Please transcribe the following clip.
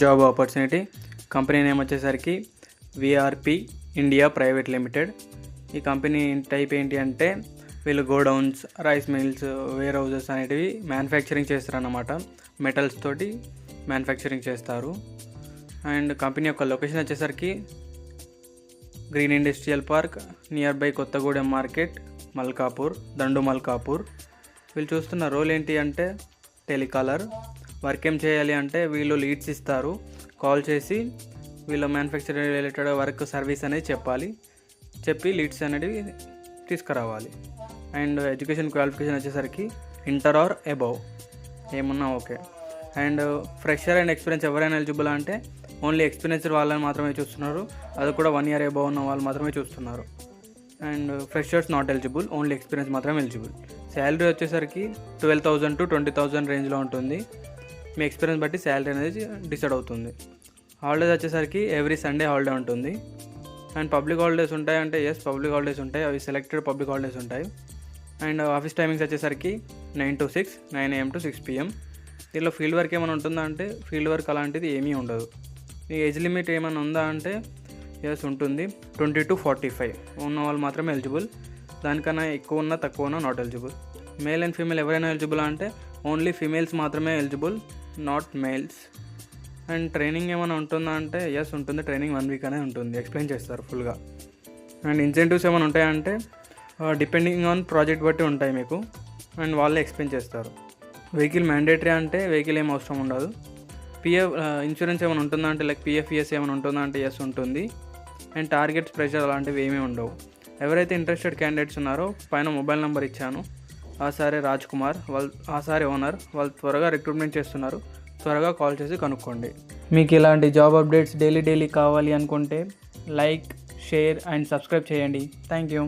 Job opportunity. Company name వచ్చేసరికి VRP India private limited. ఈ company type ఏంటి అంటే వీళ్ళు godowns, rice mills, warehouses అనేటివి మ్యానుఫ్యాక్చరింగ్ చేస్తారన్నమాట. మెటల్స్ తోటి మ్యానుఫ్యాక్చరింగ్ చేస్తారు. అండ్ కంపెనీ యొక్క లొకేషన్ వచ్చేసరికి green industrial park near by Kothagudem market, Malkapur, Dandu Malkapur. వీళ్ళు చూస్తున్న రోల్ ఏంటి అంటే టెలికాలర్. వర్క్ ఏం చేయాలి అంటే వీళ్ళు లీడ్స్ ఇస్తారు, కాల్ చేసి వీళ్ళ మ్యానుఫ్యాక్చరింగ్ రిలేటెడ్ వర్క్ సర్వీస్ అనేది చెప్పి లీడ్స్ అనేవి తీసుకురావాలి. అండ్ ఎడ్యుకేషన్ క్వాలిఫికేషన్ వచ్చేసరికి ఇంటర్ ఆర్ అబవ్ ఏమున్నా okay. And fresher and experience ఎవరైనా ఎలిజిబుల్ అంటే ఓన్లీ ఎక్స్పీరియన్స్డ్ వాళ్ళని మాత్రమే చూస్తున్నారు, అది కూడా 1 year అబవ్ ఉన్న వాళ్ళు మాత్రమే చూస్తున్నారు. And freshers not eligible, only experience మాత్రమే ఎలిజిబుల్. శాలరీ వచ్చేసరికి 12,000 to 20,000 రేంజ్లో ఉంటుంది. మీ ఎక్స్పీరియన్స్ బట్టి శాలరీ అనేది డిసైడ్ అవుతుంది. హాలిడేస్ వచ్చేసరికి ఎవ్రీ సండే హాలిడే ఉంటుంది. అండ్ పబ్లిక్ హాలిడేస్ ఉంటాయి అంటే ఎస్, పబ్లిక్ హాలిడేస్ ఉంటాయి, అవి సెలెక్టెడ్ పబ్లిక్ హాలిడేస్ ఉంటాయి. అండ్ ఆఫీస్ టైమింగ్స్ వచ్చేసరికి 9 to 6, 9 AM to 6 PM. దీనిలో ఫీల్డ్ వర్క్ ఏమైనా ఉంటుందా అంటే ఫీల్డ్ వర్క్ అలాంటిది ఏమీ ఉండదు. మీ ఏజ్ లిమిట్ ఏమైనా ఉందా అంటే ఎస్ ఉంటుంది, 20 to 45 ఉన్న వాళ్ళు మాత్రమే ఎలిజిబుల్. దానికన్నా ఎక్కువ ఉన్నా తక్కువ ఉన్నా not eligible. Male and female ఎవరైనా ఎలిజిబుల్ అంటే ఓన్లీ ఫీమేల్స్ మాత్రమే eligible, not males. And training ఏమైనా ఉంటుందా అంటే ఎస్ ఉంటుంది, ట్రైనింగ్ 1 week అనే ఉంటుంది, ఎక్స్ప్లెయిన్ చేస్తారు ఫుల్గా. అండ్ ఇన్సెంటివ్స్ ఏమైనా ఉంటాయంటే డిపెండింగ్ ఆన్ ప్రాజెక్ట్ బట్టి ఉంటాయి మీకు, అండ్ వాళ్ళే ఎక్స్ప్లెయిన్ చేస్తారు. వెహికల్ మ్యాండేటరీ అంటే వెహికల్ ఏం అవసరం ఉండదు. పిఎఫ్ ఇన్సూరెన్స్ ఏమైనా ఉంటుందా అంటే లైక్ పిఎఫ్ఈఎస్ ఏమైనా ఉంటుందా అంటే ఎస్ ఉంటుంది. అండ్ టార్గెట్స్, ప్రెషర్ అలాంటివి ఏమీ ఉండవు. ఎవరైతే ఇంట్రెస్టెడ్ క్యాండిడేట్స్ ఉన్నారో పైన మొబైల్ నెంబర్ ఇచ్చాను, ఆ సారే రాజ్ కుమార్, ఆ సారే ఓనర్, వాళ్ళు త్వరగా రిక్రూట్మెంట్ చేస్తున్నారు, త్వరగా కాల్ చేసి కనుక్కోండి. మీకు ఇలాంటి జాబ్ అప్డేట్స్ డైలీ కావాలి అనుకుంటే లైక్, షేర్ అండ్ సబ్స్క్రైబ్ చేయండి. Thank you.